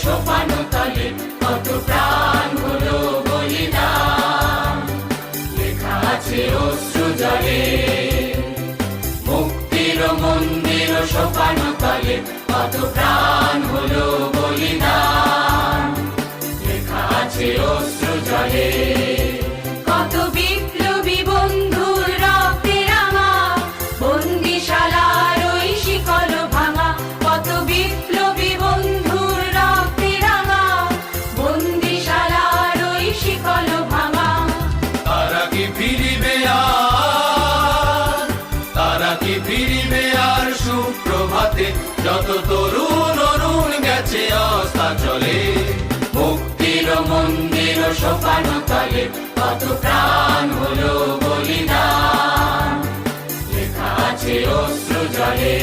সোপানো তলে কত প্রাণ হলো বলিদান, লেখা আছে অশ্রু জলে। মুক্তির মন্দির সোপানো তলে কত প্রাণ হলো বলিদান, লেখা আছে অশ্রু জলে। কত বিপ্লবী বন্ধুর রক্তে রাঙা বন্দিশালার ওই শিকল ভাঙা, কত বিপ্লবী বন্ধুর রক্তে রাঙা বন্দিশালার ওই শিকল ভাঙা। তারা কি ফিরিবে আর, তারা কি ফিরিবে আর সুপ্রভাতে, যত তরুণ অরুণ গেছে অস্তাচলে। মুক্তির মন্দির সোপানো তলে কত প্রাণ হলো বলিদান, লেখা আছে অশ্রু জলে।